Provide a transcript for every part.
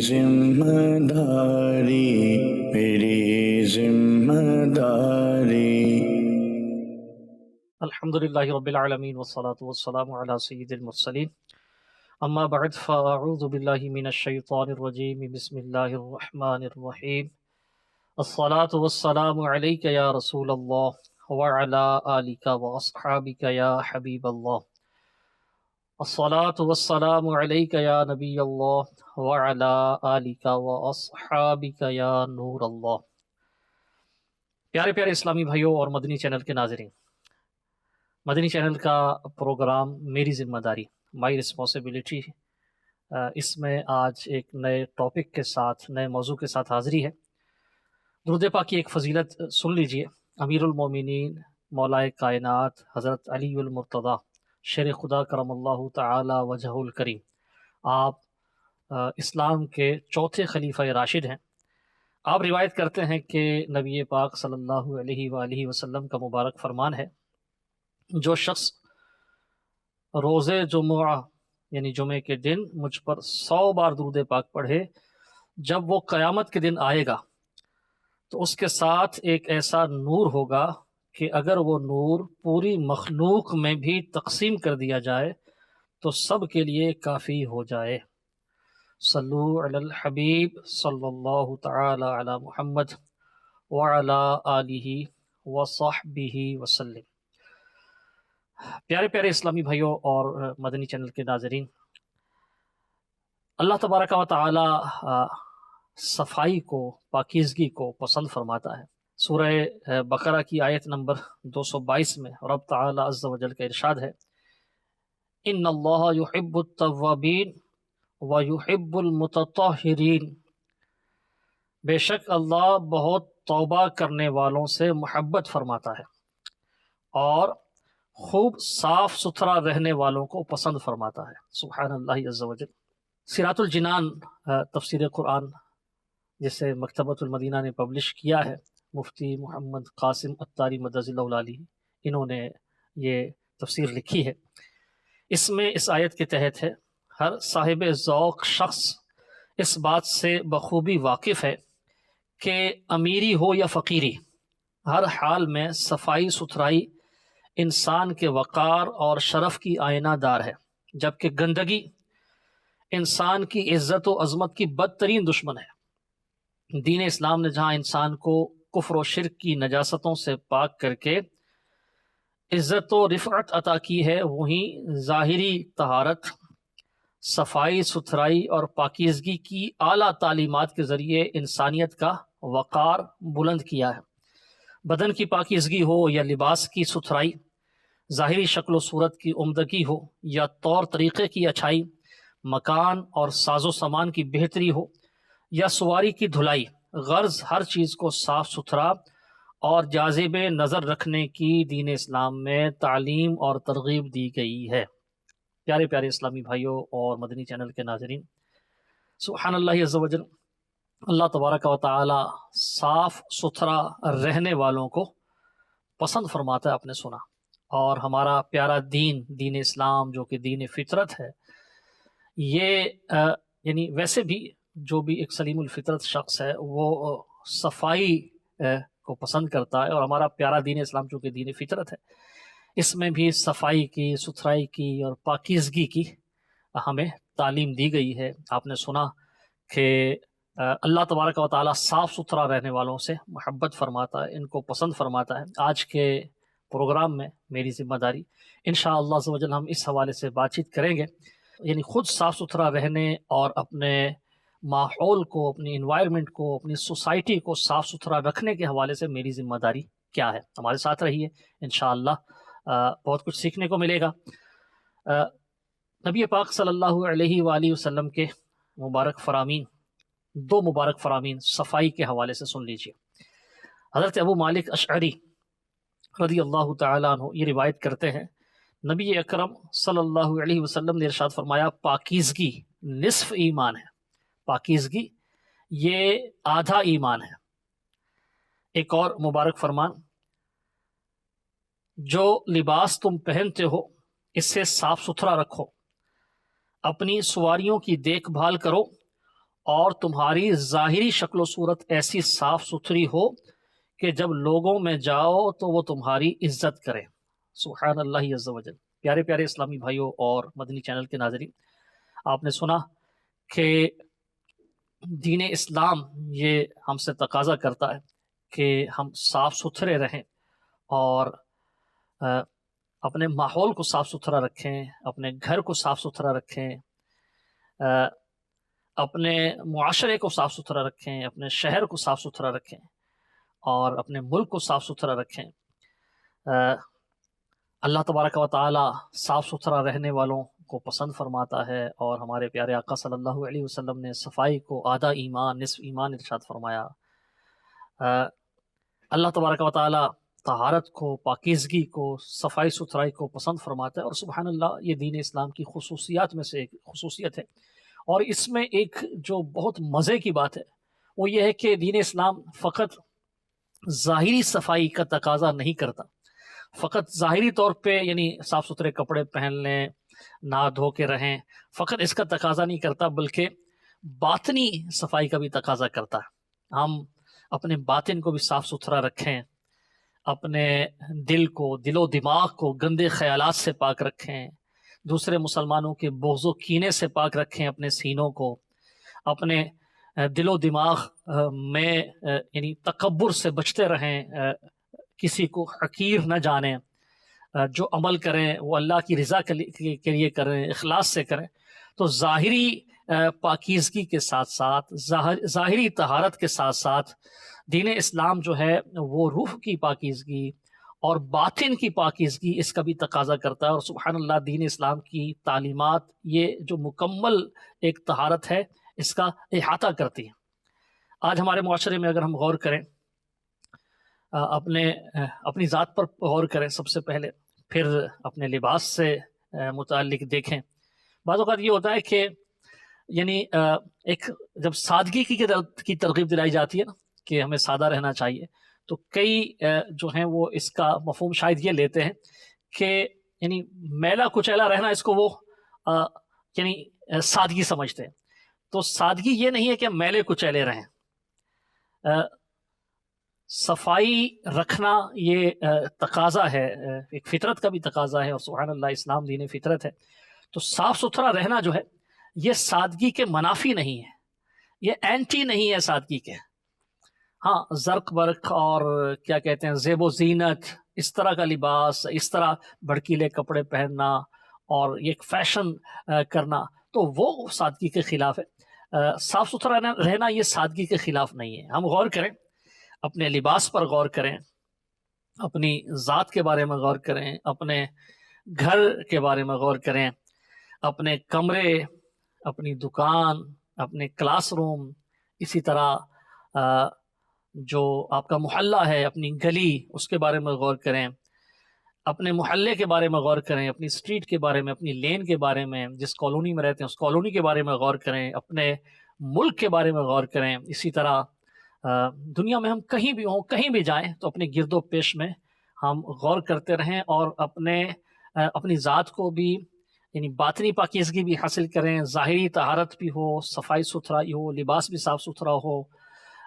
ذمہ داری، میری ذمہ داری۔ الحمدللہ رب العالمین والصلاة والسلام علی سید المرسلین، اما بعد فاعوذ باللہ من الشیطان الرجیم، بسم اللہ الرحمن الرحیم۔ الصلاة والسلام علیک یا رسول اللہ وعلی آلک واصحابک یا حبیب اللہ۔ الصلاة والسلام علیک یا نبی اللہ وعلی آلک واصحابک یا نور اللہ۔ پیارے پیارے اسلامی بھائیوں اور مدنی چینل کے ناظرین، مدنی چینل کا پروگرام میری ذمہ داری، مائی رسپانسبلٹی، اس میں آج ایک نئے ٹاپک کے ساتھ، نئے موضوع کے ساتھ حاضری ہے۔ درود پاک کی ایک فضیلت سن لیجئے۔ امیر المومنین مولائے کائنات حضرت علی المرتضیٰ شیر خدا کرم اللہ تعالی وجہ الکریم، آپ اسلام کے چوتھے خلیفہ راشد ہیں۔ آپ روایت کرتے ہیں کہ نبی پاک صلی اللہ علیہ وآلہ وسلم کا مبارک فرمان ہے، جو شخص روز جمعہ یعنی جمعے کے دن مجھ پر 100 بار درود پاک پڑھے، جب وہ قیامت کے دن آئے گا تو اس کے ساتھ ایک ایسا نور ہوگا کہ اگر وہ نور پوری مخلوق میں بھی تقسیم کر دیا جائے تو سب کے لیے کافی ہو جائے۔ صلو علی الحبیب صلی اللہ تعالی علی محمد وعلی آلہ وصحبہ وسلم۔ پیارے پیارے اسلامی بھائیوں اور مدنی چینل کے ناظرین، اللہ تبارک و تعالی صفائی کو، پاکیزگی کو پسند فرماتا ہے۔ سورہ بقرہ کی آیت نمبر 222 میں رب تعالی عز و جل کا ارشاد ہے، ان اللہ یحب التوابین ویحب المتطہرین، بے شک اللہ بہت توبہ کرنے والوں سے محبت فرماتا ہے اور خوب صاف ستھرا رہنے والوں کو پسند فرماتا ہے۔ سبحان اللہ عز و جل۔ سیرات الجنان تفسیر قرآن جسے مکتبۃ المدینہ نے پبلش کیا ہے، مفتی محمد قاسم عطاری مدظ اللہ علیہ، انہوں نے یہ تفسیر لکھی ہے۔ اس میں اس آیت کے تحت ہے، ہر صاحب ذوق شخص اس بات سے بخوبی واقف ہے کہ امیری ہو یا فقیری، ہر حال میں صفائی ستھرائی انسان کے وقار اور شرف کی آئینہ دار ہے، جبکہ گندگی انسان کی عزت و عظمت کی بدترین دشمن ہے۔ دین اسلام نے جہاں انسان کو کفر و شرک کی نجاستوں سے پاک کر کے عزت و رفعت عطا کی ہے، وہیں ظاہری طہارت، صفائی ستھرائی اور پاکیزگی کی اعلیٰ تعلیمات کے ذریعے انسانیت کا وقار بلند کیا ہے۔ بدن کی پاکیزگی ہو یا لباس کی ستھرائی، ظاہری شکل و صورت کی عمدگی ہو یا طور طریقے کی اچھائی، مکان اور ساز و سامان کی بہتری ہو یا سواری کی دھلائی، غرض ہر چیز کو صاف ستھرا اور جاذب نظر رکھنے کی دین اسلام میں تعلیم اور ترغیب دی گئی ہے۔ پیارے پیارے اسلامی بھائیوں اور مدنی چینل کے ناظرین، سبحان اللہ عز و جل، اللہ تبارک و تعالی صاف ستھرا رہنے والوں کو پسند فرماتا ہے، آپ نے سنا۔ اور ہمارا پیارا دین، دین اسلام جو کہ دین فطرت ہے، یہ یعنی ویسے بھی جو بھی ایک سلیم الفطرت شخص ہے وہ صفائی کو پسند کرتا ہے، اور ہمارا پیارا دین اسلام جو کہ دین فطرت ہے، اس میں بھی صفائی کی، ستھرائی کی اور پاکیزگی کی ہمیں تعلیم دی گئی ہے۔ آپ نے سنا کہ اللہ تبارک و تعالیٰ صاف ستھرا رہنے والوں سے محبت فرماتا ہے، ان کو پسند فرماتا ہے۔ آج کے پروگرام میں میری ذمہ داری انشاءاللہ عز و جل ہم اس حوالے سے بات چیت کریں گے، یعنی خود صاف ستھرا رہنے اور اپنے ماحول کو، اپنی انوائرمنٹ کو، اپنی سوسائٹی کو صاف ستھرا رکھنے کے حوالے سے میری ذمہ داری کیا ہے۔ ہمارے ساتھ رہیے، انشاءاللہ بہت کچھ سیکھنے کو ملے گا۔ نبی پاک صلی اللہ علیہ وآلہ وسلم کے مبارک فرامین، دو مبارک فرامین صفائی کے حوالے سے سن لیجیے۔ حضرت ابو مالک اشعری رضی اللہ تعالیٰ عنہ یہ روایت کرتے ہیں، نبی اکرم صلی اللہ علیہ وسلم نے ارشاد فرمایا، پاکیزگی نصف ایمان ہے، پاکیزگی یہ آدھا ایمان ہے۔ ایک اور مبارک فرمان، جو لباس تم پہنتے ہو اس سے صاف ستھرا رکھو، اپنی سواریوں کی دیکھ بھال کرو اور تمہاری ظاہری شکل و صورت ایسی صاف ستھری ہو کہ جب لوگوں میں جاؤ تو وہ تمہاری عزت کرے۔ سبحان اللہ عز و جل۔ پیارے پیارے اسلامی بھائیوں اور مدنی چینل کے ناظرین، آپ نے سنا کہ دین اسلام یہ ہم سے تقاضا کرتا ہے کہ ہم صاف ستھرے رہیں اور اپنے ماحول کو صاف ستھرا رکھیں، اپنے گھر کو صاف ستھرا رکھیں، اپنے معاشرے کو صاف ستھرا رکھیں، اپنے شہر کو صاف ستھرا رکھیں اور اپنے ملک کو صاف ستھرا رکھیں۔ اللہ تبارک و تعالی صاف ستھرا رہنے والوں کو پسند فرماتا ہے، اور ہمارے پیارے آقا صلی اللہ علیہ وسلم نے صفائی کو آدھا ایمان نصف ایمان ارشاد فرمایا۔ اللہ تبارک و تعالی طہارت کو، پاکیزگی کو، صفائی ستھرائی کو پسند فرماتا ہے، اور سبحان اللہ یہ دین اسلام کی خصوصیات میں سے ایک خصوصیت ہے۔ اور اس میں ایک جو بہت مزے کی بات ہے وہ یہ ہے کہ دین اسلام فقط ظاہری صفائی کا تقاضا نہیں کرتا، فقط ظاہری طور پہ یعنی صاف ستھرے کپڑے پہن لیں، نہا دھو کے رہیں، فقط اس کا تقاضا نہیں کرتا، بلکہ باطنی صفائی کا بھی تقاضا کرتا ہے۔ ہم اپنے باطن کو بھی صاف ستھرا رکھیں، اپنے دل کو، دل و دماغ کو گندے خیالات سے پاک رکھیں، دوسرے مسلمانوں کے بغض و کینے سے پاک رکھیں اپنے سینوں کو، اپنے دل و دماغ میں یعنی تکبر سے بچتے رہیں، کسی کو حقیر نہ جانیں، جو عمل کریں وہ اللہ کی رضا کے لیے کریں، اخلاص سے کریں۔ تو ظاہری پاکیزگی کے ساتھ ساتھ، ظاہری طہارت کے ساتھ ساتھ دین اسلام جو ہے وہ روح کی پاکیزگی اور باطن کی پاکیزگی اس کا بھی تقاضا کرتا ہے، اور سبحان اللہ دین اسلام کی تعلیمات یہ جو مکمل ایک طہارت ہے اس کا احاطہ کرتی ہیں۔ آج ہمارے معاشرے میں اگر ہم غور کریں، اپنی ذات پر غور کریں سب سے پہلے، پھر اپنے لباس سے متعلق دیکھیں۔ بعض اوقات یہ ہوتا ہے کہ یعنی ایک جب سادگی کی ترغیب دلائی جاتی ہے نا کہ ہمیں سادہ رہنا چاہیے، تو کئی جو ہیں وہ اس کا مفہوم شاید یہ لیتے ہیں کہ یعنی میلا کچیلا رہنا اس کو وہ یعنی سادگی سمجھتے ہیں۔ تو سادگی یہ نہیں ہے کہ ہم میلے کچیلے رہیں، صفائی رکھنا یہ تقاضا ہے، ایک فطرت کا بھی تقاضا ہے، اور سبحان اللہ اسلام دین فطرت ہے۔ تو صاف ستھرا رہنا جو ہے یہ سادگی کے منافی نہیں ہے، یہ اینٹی نہیں ہے سادگی کے۔ ہاں، زرق برق اور کیا کہتے ہیں زیب و زینت، اس طرح کا لباس، اس طرح بھڑکیلے کپڑے پہننا اور ایک فیشن کرنا تو وہ سادگی کے خلاف ہے۔ صاف ستھرا رہنا یہ سادگی کے خلاف نہیں ہے۔ ہم غور کریں، اپنے لباس پر غور کریں، اپنی ذات کے بارے میں غور کریں، اپنے گھر کے بارے میں غور کریں، اپنے کمرے، اپنی دکان، اپنے کلاس روم، اسی طرح جو آپ کا محلہ ہے، اپنی گلی، اس کے بارے میں غور کریں، اپنے محلے کے بارے میں غور کریں، اپنی اسٹریٹ کے بارے میں، اپنی لین کے بارے میں، جس کالونی میں رہتے ہیں اس کالونی کے بارے میں غور کریں، اپنے ملک کے بارے میں غور کریں۔ اسی طرح دنیا میں ہم کہیں بھی ہوں، کہیں بھی جائیں تو اپنے گرد و پیش میں ہم غور کرتے رہیں، اور اپنی ذات کو بھی یعنی باطنی پاکیزگی بھی حاصل کریں، ظاہری طہارت بھی ہو، صفائی ستھرائی ہو، لباس بھی صاف ستھرا ہو،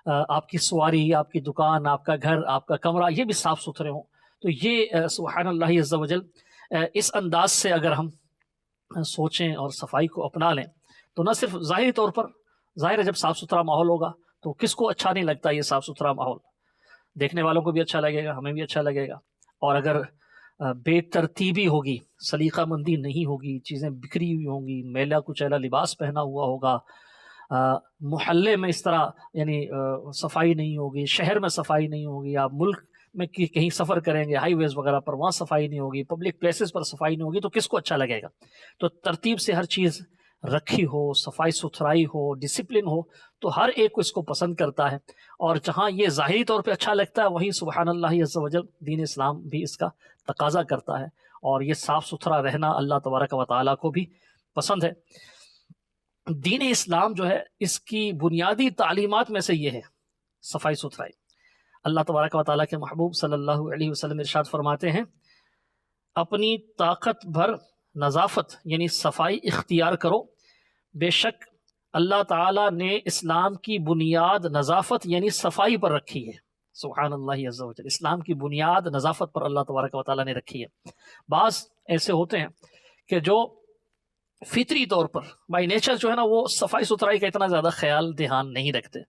آپ کی سواری، آپ کی دکان، آپ کا گھر، آپ کا کمرہ یہ بھی صاف ستھرے ہوں۔ تو یہ سبحان اللہ عز و جل اس انداز سے اگر ہم سوچیں اور صفائی کو اپنا لیں تو نہ صرف ظاہری طور پر، ظاہر ہے جب صاف ستھرا ماحول ہوگا تو کس کو اچھا نہیں لگتا یہ صاف ستھرا ماحول، دیکھنے والوں کو بھی اچھا لگے گا، ہمیں بھی اچھا لگے گا۔ اور اگر بے ترتیبی ہوگی، سلیقہ مندی نہیں ہوگی، چیزیں بکھری ہوئی ہوں گی، میلا کچیلا لباس پہنا ہوا ہوگا، محلے میں اس طرح یعنی صفائی نہیں ہوگی، شہر میں صفائی نہیں ہوگی، آپ ملک میں کہیں سفر کریں گے ہائی ویز وغیرہ پر، وہاں صفائی نہیں ہوگی، پبلک پلیسز پر صفائی نہیں ہوگی، تو کس کو اچھا لگے گا؟ تو ترتیب سے ہر چیز رکھی ہو، صفائی ستھرائی ہو، ڈسپلن ہو، تو ہر ایک کو اس کو پسند کرتا ہے۔ اور جہاں یہ ظاہری طور پہ اچھا لگتا ہے وہیں سبحان اللہ عز و جل دین اسلام بھی اس کا تقاضا کرتا ہے، اور یہ صاف ستھرا رہنا اللہ تبارک و تعالیٰ کو بھی پسند ہے۔ دین اسلام جو ہے اس کی بنیادی تعلیمات میں سے یہ ہے صفائی ستھرائی۔ اللہ تبارک و تعالیٰ کے محبوب صلی اللہ علیہ وسلم ارشاد فرماتے ہیں، اپنی طاقت بھر نظافت یعنی صفائی اختیار کرو، بے شک اللہ تعالیٰ نے اسلام کی بنیاد نظافت یعنی صفائی پر رکھی ہے. سبحان اللہ عز و جل. اسلام کی بنیاد نظافت پر اللہ تبارک و تعالیٰ نے رکھی ہے. بعض ایسے ہوتے ہیں کہ جو فطری طور پر بائی نیچر جو ہے نا وہ صفائی ستھرائی کا اتنا زیادہ خیال دھیان نہیں رکھتے.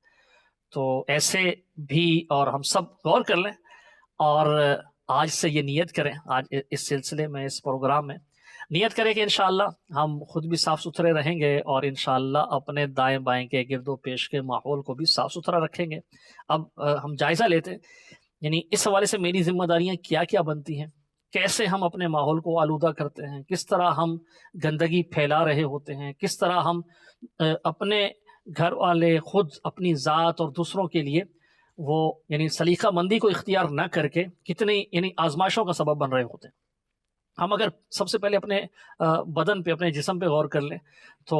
تو ایسے بھی اور ہم سب غور کر لیں اور آج سے یہ نیت کریں, آج اس سلسلے میں اس پروگرام میں نیت کریں کہ انشاءاللہ ہم خود بھی صاف ستھرے رہیں گے اور انشاءاللہ اپنے دائیں بائیں کے گرد و پیش کے ماحول کو بھی صاف ستھرا رکھیں گے. اب ہم جائزہ لیتے ہیں یعنی اس حوالے سے میری ذمہ داریاں کیا کیا بنتی ہیں, کیسے ہم اپنے ماحول کو آلودہ کرتے ہیں, کس طرح ہم گندگی پھیلا رہے ہوتے ہیں, کس طرح ہم اپنے گھر والے خود اپنی ذات اور دوسروں کے لیے وہ یعنی سلیقہ مندی کو اختیار نہ کر کے کتنی یعنی آزمائشوں کا سبب بن رہے ہوتے ہیں. ہم اگر سب سے پہلے اپنے بدن پہ, اپنے جسم پہ غور کر لیں تو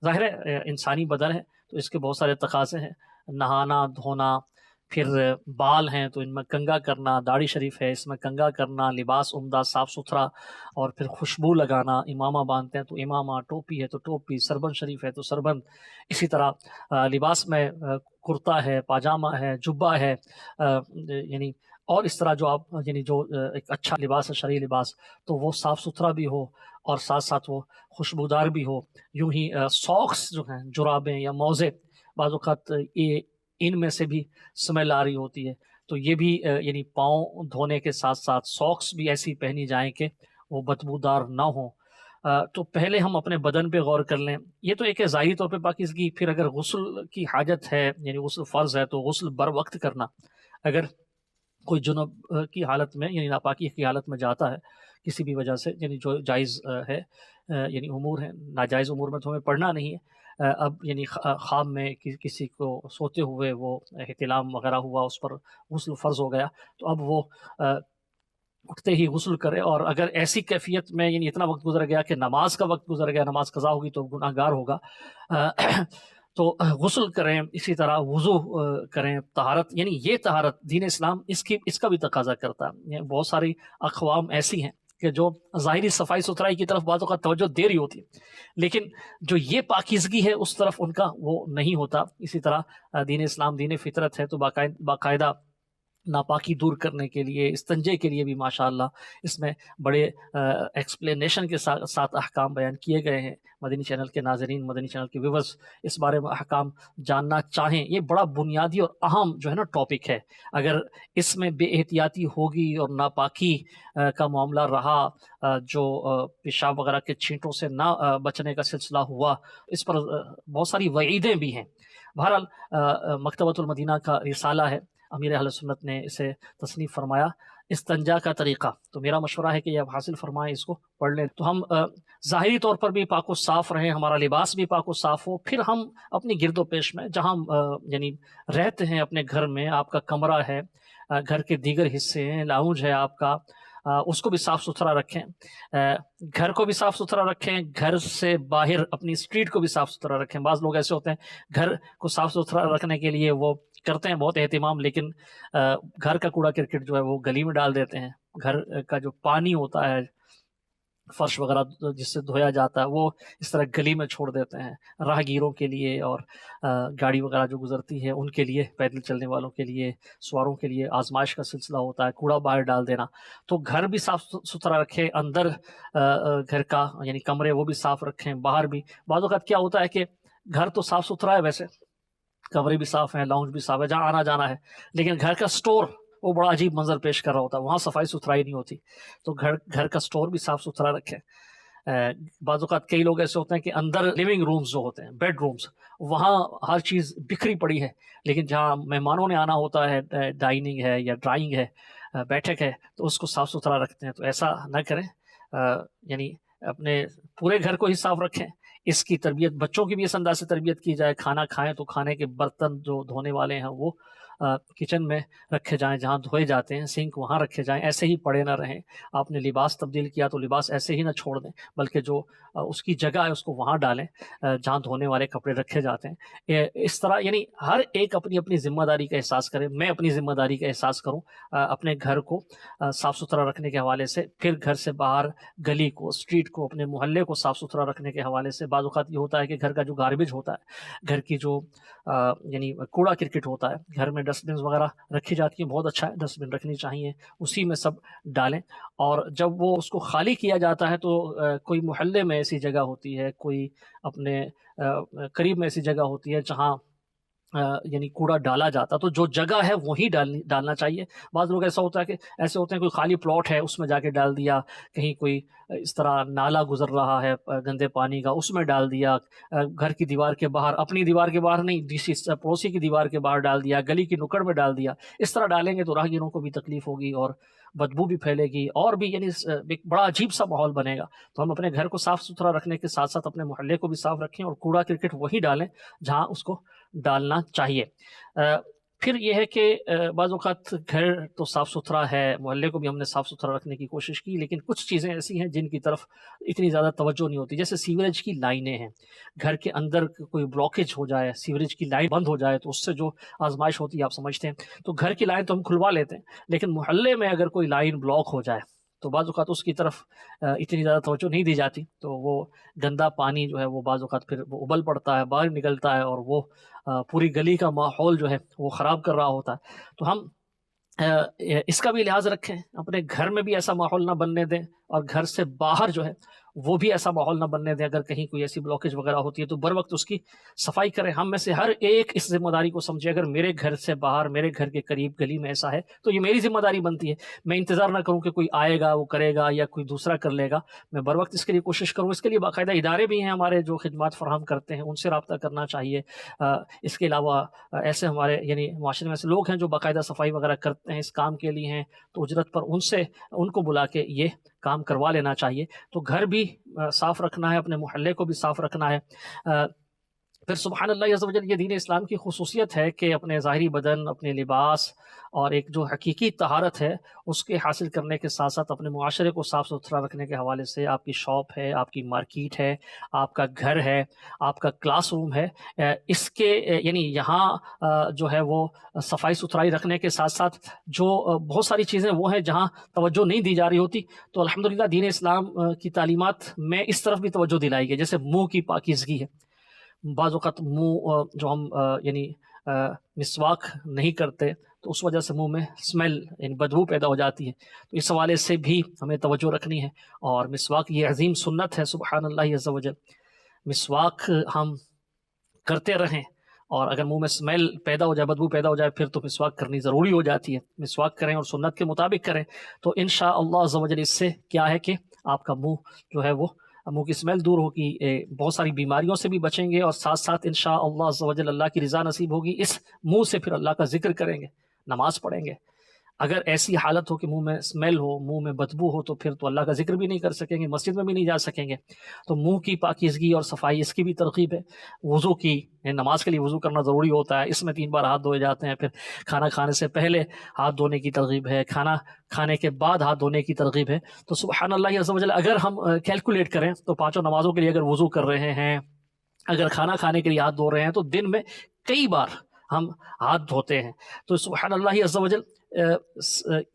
ظاہر ہے انسانی بدن ہے تو اس کے بہت سارے تقاضے ہیں, نہانا دھونا, پھر بال ہیں تو ان میں کنگھا کرنا, داڑھی شریف ہے اس میں کنگھا کرنا, لباس عمدہ صاف ستھرا, اور پھر خوشبو لگانا, امامہ باندھتے ہیں تو امامہ, ٹوپی ہے تو ٹوپی, سربند شریف ہے تو سربند, اسی طرح لباس میں کرتا ہے, پاجامہ ہے, جبہ ہے, یعنی اور اس طرح جو آپ یعنی جو ایک اچھا لباس ہے شرعی لباس تو وہ صاف ستھرا بھی ہو اور ساتھ ساتھ وہ خوشبودار بھی ہو. یوں ہی ساکس جو ہیں, جرابیں یا موزے, بعض اوقات یہ ان میں سے بھی سمیل آ رہی ہوتی ہے تو یہ بھی یعنی پاؤں دھونے کے ساتھ ساتھ ساکس بھی ایسی پہنی جائیں کہ وہ بدبودار نہ ہوں. تو پہلے ہم اپنے بدن پہ غور کر لیں. یہ تو ایک ظاہری طور پہ پاکیزگی. پھر اگر غسل کی حاجت ہے یعنی غسل فرض ہے تو غسل بر وقت کرنا. اگر کوئی جنب کی حالت میں یعنی ناپاکی کی حالت میں جاتا ہے کسی بھی وجہ سے, یعنی جو جائز ہے یعنی امور ہیں, ناجائز امور میں تو ہمیں پڑھنا نہیں ہے. اب یعنی خواب میں کسی کو سوتے ہوئے وہ احتلام وغیرہ ہوا, اس پر غسل فرض ہو گیا تو اب وہ اٹھتے ہی غسل کرے. اور اگر ایسی کیفیت میں یعنی اتنا وقت گزر گیا کہ نماز کا وقت گزر گیا, نماز قضا ہوگی تو گناہ گار ہوگا, تو غسل کریں. اسی طرح وضو کریں. طہارت یعنی یہ طہارت دین اسلام اس کا بھی تقاضا کرتا ہے. بہت ساری اقوام ایسی ہیں کہ جو ظاہری صفائی ستھرائی کی طرف بعض اوقات توجہ دے رہی ہوتی ہے لیکن جو یہ پاکیزگی ہے اس طرف ان کا وہ نہیں ہوتا. اسی طرح دین اسلام دین فطرت ہے تو باقاعدہ ناپاکی دور کرنے کے لیے, استنجے کے لیے بھی ماشاءاللہ اس میں بڑے ایکسپلینیشن کے ساتھ احکام بیان کیے گئے ہیں. مدنی چینل کے ناظرین, مدنی چینل کے ویورز اس بارے میں احکام جاننا چاہیں, یہ بڑا بنیادی اور اہم جو ہے نا ٹاپک ہے. اگر اس میں بے احتیاطی ہوگی اور ناپاکی کا معاملہ رہا, جو پیشاب وغیرہ کے چھینٹوں سے نہ بچنے کا سلسلہ ہوا, اس پر بہت ساری وعیدیں بھی ہیں. بہرحال مکتبۃ المدینہ کا رسالہ ہے, امیر اہل سنت نے اسے تصنیف فرمایا, استنجا کا طریقہ. تو میرا مشورہ ہے کہ یہ آپ حاصل فرمائیں, اس کو پڑھ لیں تو ہم ظاہری طور پر بھی پاک و صاف رہیں, ہمارا لباس بھی پاک و صاف ہو. پھر ہم اپنی گرد و پیش میں جہاں یعنی رہتے ہیں اپنے گھر میں, آپ کا کمرہ ہے, گھر کے دیگر حصے ہیں, لاؤنج ہے آپ کا, اس کو بھی صاف ستھرا رکھیں. گھر کو بھی صاف ستھرا رکھیں, گھر سے باہر اپنی اسٹریٹ کو بھی صاف ستھرا رکھیں. بعض لوگ ایسے ہوتے ہیں گھر کو صاف ستھرا رکھنے کے لیے وہ کرتے ہیں بہت اہتمام, لیکن گھر کا کوڑا کرکٹ جو ہے وہ گلی میں ڈال دیتے ہیں. گھر کا جو پانی ہوتا ہے, فرش وغیرہ جس سے دھویا جاتا ہے, وہ اس طرح گلی میں چھوڑ دیتے ہیں. راہگیروں کے لیے اور گاڑی وغیرہ جو گزرتی ہے ان کے لیے, پیدل چلنے والوں کے لیے, سواروں کے لیے آزمائش کا سلسلہ ہوتا ہے, کوڑا باہر ڈال دینا. تو گھر بھی صاف ستھرا رکھیں, اندر گھر کا یعنی کمرے وہ بھی صاف رکھیں, باہر بھی. بعض اوقات کیا ہوتا ہے کہ گھر تو صاف ستھرا ہے, ویسے کمرے بھی صاف ہیں, لاؤنج بھی صاف ہے, جہاں آنا جانا ہے, لیکن گھر کا سٹور وہ بڑا عجیب منظر پیش کر رہا ہوتا ہے, وہاں صفائی ستھرائی نہیں ہوتی. تو گھر کا سٹور بھی صاف ستھرا رکھیں. بعض اوقات کئی لوگ ایسے ہوتے ہیں کہ اندر لیونگ رومز جو ہوتے ہیں, بیڈ رومز, وہاں ہر چیز بکھری پڑی ہے, لیکن جہاں مہمانوں نے آنا ہوتا ہے, ڈائننگ ہے یا ڈرائنگ ہے, بیٹھک ہے, تو اس کو صاف ستھرا رکھتے ہیں. تو ایسا نہ کریں, یعنی اپنے پورے گھر کو ہی صاف رکھیں. اس کی تربیت بچوں کی بھی اس انداز سے تربیت کی جائے, کھانا کھائیں تو کھانے کے برتن جو دھونے والے ہیں وہ کچن میں رکھے جائیں جہاں دھوئے جاتے ہیں، سنک وہاں رکھے جائیں، ایسے ہی پڑے نہ رہیں۔ آپ نے لباس تبدیل کیا تو لباس ایسے ہی نہ چھوڑ دیں، بلکہ جو اس کی جگہ ہے اس کو وہاں ڈالیں جہاں دھونے والے کپڑے رکھے جاتے ہیں۔ اس طرح یعنی ہر ایک اپنی اپنی ذمہ داری کا احساس کرے، میں اپنی ذمہ داری کا احساس کروں اپنے گھر کو صاف ستھرا رکھنے کے حوالے سے، پھر گھر سے باہر گلی کو، اسٹریٹ کو، اپنے محلے کو صاف ستھرا رکھنے کے حوالے سے۔ بعض اوقات یہ ہوتا ہے کہ گھر کا جو گاربیج ہوتا ہے، گھر کی جو یعنی کوڑا کرکٹ ہوتا ہے، گھر میں ڈسٹ بنز وغیرہ رکھی جاتی ہیں، بہت اچھا ہے، ڈسٹ بن رکھنی چاہیے، اسی میں سب ڈالیں۔ اور جب وہ اس کو خالی کیا جاتا ہے تو کوئی محلے میں ایسی جگہ ہوتی ہے، کوئی اپنے قریب میں ایسی جگہ ہوتی ہے جہاں یعنی کوڑا ڈالا جاتا، تو جو جگہ ہے وہی ڈالنا چاہیے۔ بعض لوگ ایسا ہوتا ہے کہ ایسے ہوتے ہیں کوئی خالی پلاٹ ہے اس میں جا کے ڈال دیا، کہیں کوئی اس طرح نالا گزر رہا ہے گندے پانی کا اس میں ڈال دیا، گھر کی دیوار کے باہر، اپنی دیوار کے باہر نہیں، پڑوسی کی دیوار کے باہر ڈال دیا، گلی کی نکڑ میں ڈال دیا۔ اس طرح ڈالیں گے تو راہگیروں کو بھی تکلیف ہوگی اور بدبو بھی پھیلے گی، اور بھی یعنی ایک بڑا عجیب سا ماحول بنے گا۔ تو ہم اپنے گھر کو صاف ستھرا رکھنے کے ساتھ ساتھ اپنے محلے کو بھی صاف رکھیں، اور کوڑا کرکٹ وہی ڈالیں جہاں اس کو ڈالنا چاہیے۔ پھر یہ ہے کہ بعض اوقات گھر تو صاف ستھرا ہے، محلے کو بھی ہم نے صاف ستھرا رکھنے کی کوشش کی، لیکن کچھ چیزیں ایسی ہیں جن کی طرف اتنی زیادہ توجہ نہیں ہوتی، جیسے سیوریج کی لائنیں ہیں۔ گھر کے اندر کوئی بلاکیج ہو جائے، سیوریج کی لائن بند ہو جائے تو اس سے جو آزمائش ہوتی ہے آپ سمجھتے ہیں۔ تو گھر کی لائن تو ہم کھلوا لیتے ہیں، لیکن محلے میں اگر کوئی لائن بلاک ہو جائے تو بعض اوقات اس کی طرف اتنی زیادہ توجہ نہیں دی جاتی، تو وہ گندا پانی جو ہے وہ بعض اوقات پھر وہ ابل پڑتا ہے، باہر نکلتا ہے، اور وہ پوری گلی کا ماحول جو ہے وہ خراب کر رہا ہوتا ہے۔ تو ہم اس کا بھی لحاظ رکھیں، اپنے گھر میں بھی ایسا ماحول نہ بننے دیں، اور گھر سے باہر جو ہے وہ بھی ایسا ماحول نہ بننے دیں۔ اگر کہیں کوئی ایسی بلاکیج وغیرہ ہوتی ہے تو بر وقت اس کی صفائی کریں۔ ہم میں سے ہر ایک اس ذمہ داری کو سمجھے، اگر میرے گھر سے باہر، میرے گھر کے قریب گلی میں ایسا ہے تو یہ میری ذمہ داری بنتی ہے۔ میں انتظار نہ کروں کہ کوئی آئے گا وہ کرے گا یا کوئی دوسرا کر لے گا، میں بر وقت اس کے لیے کوشش کروں۔ اس کے لیے باقاعدہ ادارے بھی ہیں ہمارے جو خدمات فراہم کرتے ہیں، ان سے رابطہ کرنا چاہیے۔ اس کے علاوہ ایسے ہمارے یعنی معاشرے میں ایسے لوگ ہیں جو باقاعدہ صفائی وغیرہ کرتے ہیں، اس کام کے لیے ہیں، تو اجرت پر ان کو بلا کے یہ کام کروا لینا چاہیے۔ تو گھر بھی صاف رکھنا ہے، اپنے محلے کو بھی صاف رکھنا ہے۔ پھر سبحان اللہ عز و جل، یہ دین اسلام کی خصوصیت ہے کہ اپنے ظاہری بدن، اپنے لباس اور ایک جو حقیقی طہارت ہے اس کے حاصل کرنے کے ساتھ ساتھ اپنے معاشرے کو صاف ستھرا رکھنے کے حوالے سے آپ کی شاپ ہے، آپ کی مارکیٹ ہے، آپ کا گھر ہے، آپ کا کلاس روم ہے، اس کے یعنی یہاں جو ہے وہ صفائی ستھرائی رکھنے کے ساتھ ساتھ جو بہت ساری چیزیں وہ ہیں جہاں توجہ نہیں دی جا رہی ہوتی، تو الحمدللہ دین اسلام کی تعلیمات میں اس طرف بھی توجہ دلائی گئی۔ جیسے منہ کی پاکیزگی ہے، بعض اوقات منہ جو ہم یعنی مسواک نہیں کرتے تو اس وجہ سے منہ میں اسمیل یعنی بدبو پیدا ہو جاتی ہے، تو اس حوالے سے بھی ہمیں توجہ رکھنی ہے۔ اور مسواک یہ عظیم سنت ہے، سبحان اللہ عز و جل، مسواک ہم کرتے رہیں، اور اگر منہ میں اسمیل پیدا ہو جائے، بدبو پیدا ہو جائے، پھر تو مسواک کرنی ضروری ہو جاتی ہے۔ مسواک کریں اور سنت کے مطابق کریں، تو انشاءاللہ عز و جل اس سے کیا ہے کہ آپ کا منہ جو ہے وہ منہ کی اسمیل دور ہوگی، بہت ساری بیماریوں سے بھی بچیں گے، اور ساتھ ساتھ انشاءاللہ عز و جل اللہ کی رضا نصیب ہوگی۔ اس منہ سے پھر اللہ کا ذکر کریں گے، نماز پڑھیں گے۔ اگر ایسی حالت ہو کہ منہ میں اسمیل ہو، منہ میں بدبو ہو، تو پھر تو اللہ کا ذکر بھی نہیں کر سکیں گے، مسجد میں بھی نہیں جا سکیں گے۔ تو منہ کی پاکیزگی اور صفائی اس کی بھی ترغیب ہے۔ وضو کی، نماز کے لیے وضو کرنا ضروری ہوتا ہے، اس میں 3 بار ہاتھ دھوئے جاتے ہیں۔ پھر کھانا کھانے سے پہلے ہاتھ دھونے کی ترغیب ہے، کھانا کھانے کے بعد ہاتھ دھونے کی ترغیب ہے۔ تو سبحان اللہ عز و جل، اگر ہم کیلکولیٹ کریں تو 5 نمازوں کے لیے اگر وضو کر رہے ہیں، اگر کھانا کھانے کے لیے ہاتھ دھو رہے ہیں، تو دن میں کئی بار ہم ہاتھ دھوتے ہیں۔ تو سبحان اللہ عز و جل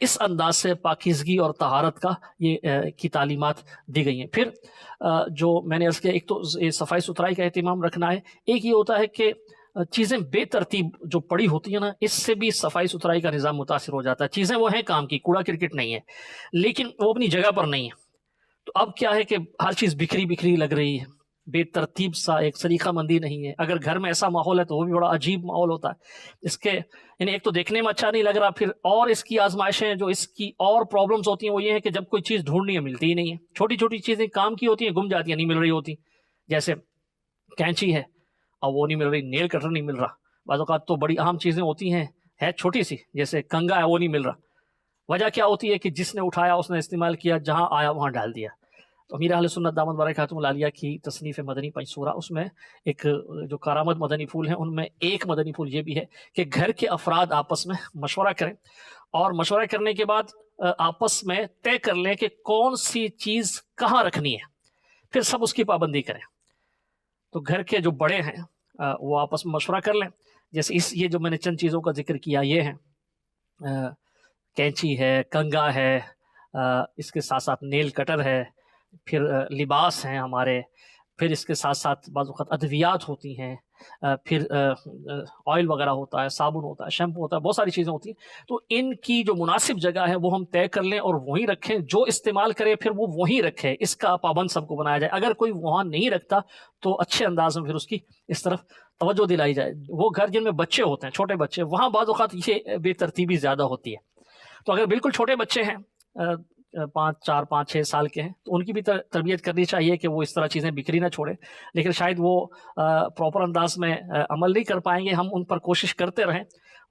اس انداز سے پاکیزگی اور طہارت کا یہ کی تعلیمات دی گئی ہیں۔ پھر جو میں نے عرض کیا، ایک تو صفائی ستھرائی کا اہتمام رکھنا ہے، ایک یہ ہوتا ہے کہ چیزیں بے ترتیب جو پڑی ہوتی ہیں نا، اس سے بھی صفائی ستھرائی کا نظام متاثر ہو جاتا ہے۔ چیزیں وہ ہیں کام کی، کوڑا کرکٹ نہیں ہے، لیکن وہ اپنی جگہ پر نہیں ہے۔ تو اب کیا ہے کہ ہر چیز بکھری بکھری لگ رہی ہے، بے ترتیب سا، ایک سلیقہ مندی نہیں ہے۔ اگر گھر میں ایسا ماحول ہے تو وہ بھی بڑا عجیب ماحول ہوتا ہے۔ اس کے یعنی ایک تو دیکھنے میں اچھا نہیں لگ رہا، پھر اور اس کی آزمائشیں جو اس کی اور پرابلمز ہوتی ہیں وہ یہ ہیں کہ جب کوئی چیز ڈھونڈنی ہے ملتی ہی نہیں ہے، چھوٹی چھوٹی چیزیں کام کی ہوتی ہیں گم جاتی ہیں، نہیں مل رہی ہوتی۔ جیسے کینچی ہے اور وہ نہیں مل رہی، نیل کٹر نہیں مل رہا۔ بعض اوقات تو بڑی اہم چیزیں ہوتی ہیں، ہے چھوٹی سی، جیسے کنگا ہے، وہ نہیں مل رہا۔ وجہ کیا ہوتی ہے کہ جس نے اٹھایا اس نے استعمال کیا، جہاں آیا وہاں ڈال دیا۔ تو امیر اہل سنت دامت برکاتہم العالیہ کی تصنیف مدنی پنجسورہ، اس میں ایک جو کارآمد مدنی پھول ہیں ان میں ایک مدنی پھول یہ بھی ہے کہ گھر کے افراد آپس میں مشورہ کریں، اور مشورہ کرنے کے بعد آپس میں طے کر لیں کہ کون سی چیز کہاں رکھنی ہے، پھر سب اس کی پابندی کریں۔ تو گھر کے جو بڑے ہیں وہ آپس میں مشورہ کر لیں، جیسے یہ جو میں نے چند چیزوں کا ذکر کیا یہ ہیں، کینچی ہے، کنگا ہے، اس کے ساتھ ساتھ نیل کٹر ہے، پھر لباس ہیں ہمارے، پھر اس کے ساتھ ساتھ بعض اوقات ادویات ہوتی ہیں، پھر آئل وغیرہ ہوتا ہے، صابن ہوتا ہے، شیمپو ہوتا ہے، بہت ساری چیزیں ہوتی ہیں۔ تو ان کی جو مناسب جگہ ہے وہ ہم طے کر لیں اور وہیں رکھیں، جو استعمال کرے پھر وہ وہیں رکھے، اس کا پابند سب کو بنایا جائے۔ اگر کوئی وہاں نہیں رکھتا تو اچھے انداز میں پھر اس کی اس طرف توجہ دلائی جائے۔ وہ گھر جن میں بچے ہوتے ہیں، چھوٹے بچے، وہاں بعض اوقات یہ بے ترتیبی زیادہ ہوتی ہے۔ تو اگر بالکل چھوٹے بچے ہیں، 4-5-6 سال کے ہیں، تو ان کی بھی تربیت کرنی چاہیے کہ وہ اس طرح چیزیں بکھری نہ چھوڑیں، لیکن شاید وہ پراپر انداز میں عمل نہیں کر پائیں گے، ہم ان پر کوشش کرتے رہیں۔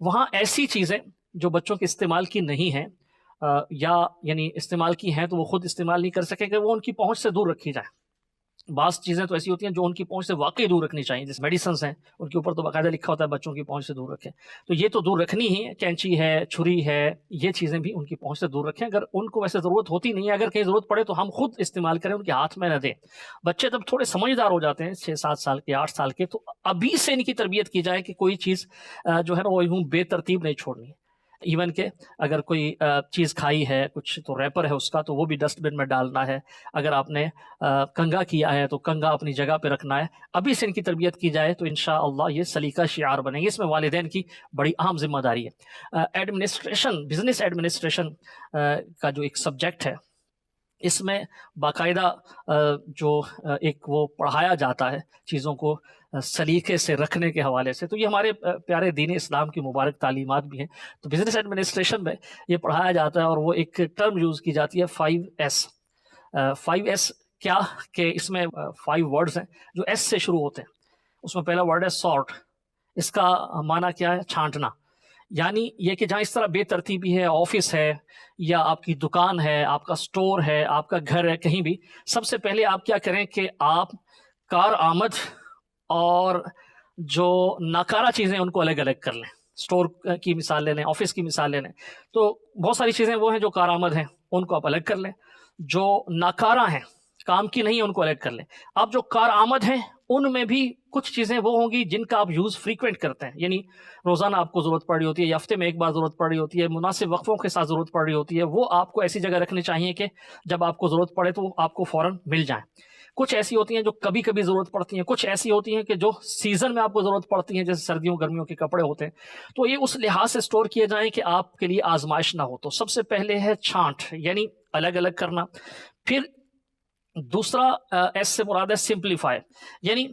وہاں ایسی چیزیں جو بچوں کے استعمال کی نہیں ہیں یا یعنی استعمال کی ہیں تو وہ خود استعمال نہیں کر سکیں گے، وہ ان کی پہنچ سے دور رکھی جائیں۔ بعض چیزیں تو ایسی ہوتی ہیں جو ان کی پہنچ سے واقعی دور رکھنی چاہیے، جیسے میڈیسنز ہیں، ان کے اوپر تو باقاعدہ لکھا ہوتا ہے بچوں کی پہنچ سے دور رکھیں، تو یہ تو دور رکھنی ہی ہے۔ کینچی ہے، چھری ہے، یہ چیزیں بھی ان کی پہنچ سے دور رکھیں۔ اگر ان کو ویسے ضرورت ہوتی نہیں ہے، اگر کہیں ضرورت پڑے تو ہم خود استعمال کریں، ان کے ہاتھ میں نہ دیں۔ بچے جب تھوڑے سمجھدار ہو جاتے ہیں، 6-7 سال کے، 8 سال کے، تو ابھی سے ان کی تربیت کی جائے کہ کوئی چیز جو ہے نا وہ یوں بے ترتیب نہیں چھوڑنی ہے۔ ایون کہ اگر کوئی چیز کھائی ہے کچھ تو ریپر ہے اس کا، تو وہ بھی ڈسٹ بن میں ڈالنا ہے۔ اگر آپ نے کنگا کیا ہے تو کنگا اپنی جگہ پہ رکھنا ہے۔ ابھی سے ان کی تربیت کی جائے تو انشاءاللہ یہ سلیقہ شعار بنیں گے۔ اس میں والدین کی بڑی اہم ذمہ داری ہے۔ ایڈمنسٹریشن، بزنس ایڈمنسٹریشن کا جو ایک سبجیکٹ ہے، اس میں باقاعدہ جو ایک وہ پڑھایا جاتا ہے چیزوں کو سلیقے سے رکھنے کے حوالے سے، تو یہ ہمارے پیارے دین اسلام کی مبارک تعلیمات بھی ہیں۔ تو بزنس ایڈمنسٹریشن میں یہ پڑھایا جاتا ہے، اور وہ ایک ٹرم یوز کی جاتی ہے 5S۔ 5S کیا کہ اس میں 5 ورڈز ہیں جو ایس سے شروع ہوتے ہیں۔ اس میں پہلا ورڈ ہے سارٹ۔ اس کا معنی کیا ہے؟ چھانٹنا۔ یعنی یہ کہ جہاں اس طرح بے ترتیبی ہے، آفس ہے یا آپ کی دکان ہے، آپ کا سٹور ہے، آپ کا گھر ہے، کہیں بھی، سب سے پہلے آپ کیا کریں کہ آپ کارآمد اور جو ناکارہ چیزیں ان کو الگ الگ کر لیں۔ سٹور کی مثال لے لیں، آفس کی مثال لے لیں، تو بہت ساری چیزیں وہ ہیں جو کارآمد ہیں، ان کو آپ الگ کر لیں۔ جو ناکارہ ہیں، کام کی نہیں، ان کو الگ کر لیں۔ اب جو کارآمد ہیں ان میں بھی کچھ چیزیں وہ ہوں گی جن کا آپ یوز فریکوینٹ کرتے ہیں، یعنی روزانہ آپ کو ضرورت پڑ رہی ہوتی ہے، یا ہفتے میں ایک بار ضرورت پڑ رہی ہوتی ہے، مناسب وقفوں کے ساتھ ضرورت پڑ رہی ہوتی ہے، وہ آپ کو ایسی جگہ رکھنی چاہیے کہ جب آپ کو ضرورت پڑے تو آپ کو فوراً مل جائیں۔ کچھ ایسی ہوتی ہیں جو کبھی کبھی ضرورت پڑتی ہیں، کچھ ایسی ہوتی ہیں کہ جو سیزن میں آپ کو ضرورت پڑتی ہیں، جیسے سردیوں گرمیوں کے کپڑے ہوتے ہیں، تو یہ اس لحاظ سے سٹور کیے جائیں کہ آپ کے لیے آزمائش نہ ہو۔ تو سب سے پہلے ہے چھانٹ، یعنی الگ الگ کرنا۔ پھر دوسرا ایس سے مراد ہے سمپلیفائی، یعنی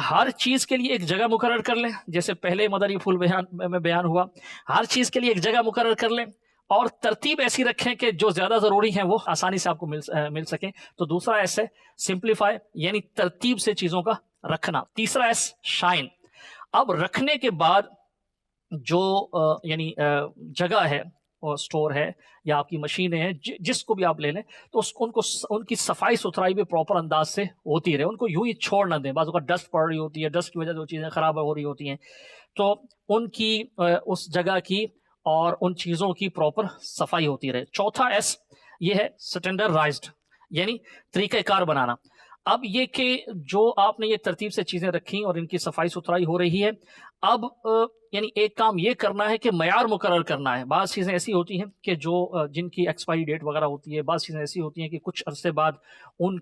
ہر چیز کے لیے ایک جگہ مقرر کر لیں، جیسے پہلے مدنی پھول میں بیان ہوا، ہر چیز کے لیے ایک جگہ مقرر کر لیں، اور ترتیب ایسی رکھیں کہ جو زیادہ ضروری ہیں وہ آسانی سے آپ کو مل سکیں۔ تو دوسرا ایس ہے سمپلیفائی، یعنی ترتیب سے چیزوں کا رکھنا۔ تیسرا ایس شائن۔ اب رکھنے کے بعد جو یعنی جگہ ہے، اور سٹور ہے یا آپ کی مشینیں ہیں، جس کو بھی آپ لے لیں، تو ان کی صفائی ستھرائی بھی پراپر انداز سے ہوتی رہے، ان کو یوں ہی چھوڑ نہ دیں۔ بعض اوقات ڈسٹ پڑ رہی ہوتی ہے، ڈسٹ کی وجہ سے وہ چیزیں خراب ہو رہی ہوتی ہیں، تو ان کی اس جگہ کی اور ان چیزوں کی پراپر صفائی ہوتی رہے۔ چوتھا ایس یہ ہے سٹینڈرڈائزڈ، یعنی طریقہ کار بنانا۔ اب یہ کہ جو آپ نے یہ ترتیب سے چیزیں رکھی اور ان کی صفائی ستھرائی ہو رہی ہے، اب یعنی ایک کام یہ کرنا ہے کہ معیار مقرر کرنا ہے۔ بعض چیزیں ایسی ہوتی ہیں کہ جن کی ایکسپائری ڈیٹ وغیرہ ہوتی ہے، بعض چیزیں ایسی ہوتی ہیں کہ کچھ عرصے بعد ان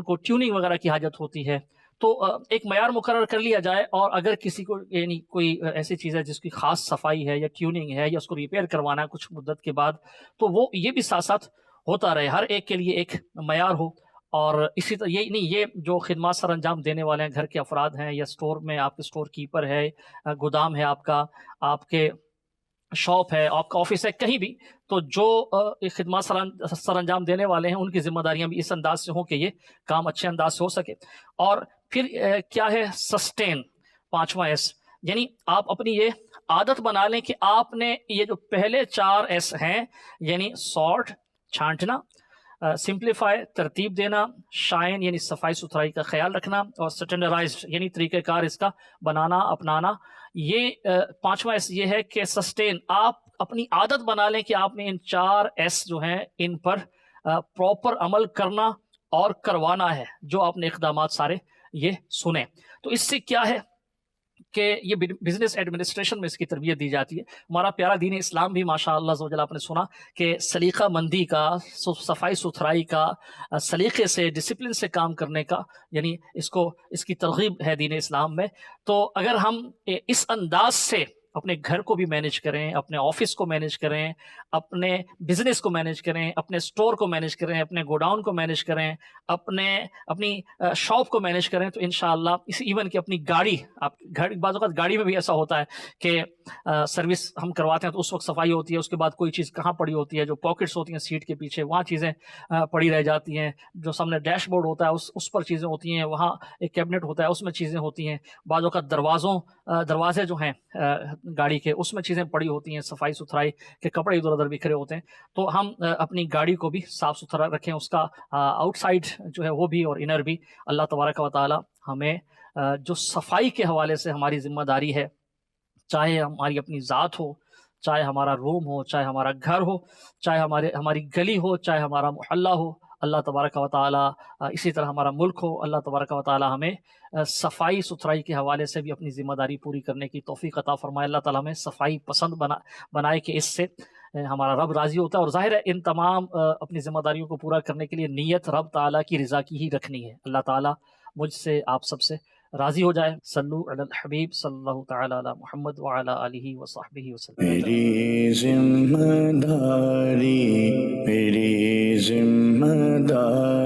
کو ٹیوننگ وغیرہ کی حاجت ہوتی ہے، تو ایک معیار مقرر کر لیا جائے، اور اگر کسی کو یعنی کوئی ایسی چیز ہے جس کی خاص صفائی ہے یا ٹیوننگ ہے یا اس کو ریپیئر کروانا ہے کچھ مدت کے بعد، تو وہ یہ بھی ساتھ ساتھ ہوتا رہے، ہر ایک کے لیے ایک معیار ہو۔ اور اسی طرح یہ جو خدمات سر انجام دینے والے ہیں، گھر کے افراد ہیں یا سٹور میں آپ کے سٹور کیپر ہے، گودام ہے آپ کا، آپ کے شاپ ہے، آپ کا آفس ہے، کہیں بھی، تو جو خدمات سر انجام دینے والے ہیں ان کی ذمہ داریاں بھی اس انداز سے ہوں کہ یہ کام اچھے انداز سے ہو سکے۔ اور پھر کیا ہے سسٹین، 5واں ایس، یعنی آپ اپنی یہ عادت بنا لیں کہ آپ نے یہ جو پہلے 4 ایس ہیں، یعنی سارٹ، چھانٹنا، سمپلیفائی ترتیب دینا، شائن یعنی صفائی ستھرائی کا خیال رکھنا، اور سٹینڈرائزڈ یعنی طریقہ کار اس کا بنانا اپنانا. یہ پانچواں ایس یہ ہے کہ سسٹین، آپ اپنی عادت بنا لیں کہ آپ نے ان 4 ایس جو ہیں ان پر پراپر عمل کرنا اور کروانا ہے، جو آپ نے اقدامات سارے یہ سنیں. تو اس سے کیا ہے کہ یہ بزنس ایڈمنسٹریشن میں اس کی تربیت دی جاتی ہے. ہمارا پیارا دین اسلام بھی ماشاء اللہ عز و جل آپ نے سنا کہ سلیقہ مندی کا، صفائی ستھرائی کا، سلیقے سے ڈسپلن سے کام کرنے کا، یعنی اس کی ترغیب ہے دین اسلام میں. تو اگر ہم اس انداز سے اپنے گھر کو بھی مینیج کریں، اپنے آفس کو مینیج کریں، اپنے بزنس کو مینیج کریں، اپنے سٹور کو مینیج کریں، اپنے گوڈاؤن کو مینیج کریں، اپنی شاپ کو مینیج کریں، تو انشاءاللہ ایون کہ اپنی گاڑی، آپ بعض اوقات گاڑی میں بھی ایسا ہوتا ہے کہ سروس ہم کرواتے ہیں تو اس وقت صفائی ہوتی ہے، اس کے بعد کوئی چیز کہاں پڑی ہوتی ہے، جو پاکٹس ہوتی ہیں سیٹ کے پیچھے وہاں چیزیں پڑی رہ جاتی ہیں، جو سامنے ڈیش بورڈ ہوتا ہے اس پر چیزیں ہوتی ہیں، وہاں ایک کیبنٹ ہوتا ہے اس میں چیزیں ہوتی ہیں، بعض اوقات دروازے جو ہیں گاڑی کے اس میں چیزیں پڑی ہوتی ہیں، صفائی ستھرائی کے کپڑے ادھر ادھر بکھرے ہوتے ہیں. تو ہم اپنی گاڑی کو بھی صاف ستھرا رکھیں، اس کا آؤٹ سائڈ جو ہے وہ بھی اور انر بھی. اللہ تبارک و تعالی ہمیں جو صفائی کے حوالے سے ہماری ذمہ داری ہے، چاہے ہماری اپنی ذات ہو، چاہے ہمارا روم ہو، چاہے ہمارا گھر ہو، چاہے ہماری گلی ہو، چاہے ہمارا محلہ ہو، اللہ تبارک و تعالی اسی طرح ہمارا ملک ہو، اللہ تبارک و تعالی ہمیں صفائی ستھرائی کے حوالے سے بھی اپنی ذمہ داری پوری کرنے کی توفیق عطا فرمائے. اللہ تعالی ہمیں صفائی پسند بنائے کہ اس سے ہمارا رب راضی ہوتا ہے. اور ظاہر ہے ان تمام اپنی ذمہ داریوں کو پورا کرنے کے لیے نیت رب تعالیٰ کی رضا کی ہی رکھنی ہے. اللہ تعالیٰ مجھ سے آپ سب سے راضی ہو جائے. صلو علی الحبیب صلی اللہ تعالی علی محمد وعلی آلہ وصحبہ وسلم. میری ذمہ داری، میری ذمہ داری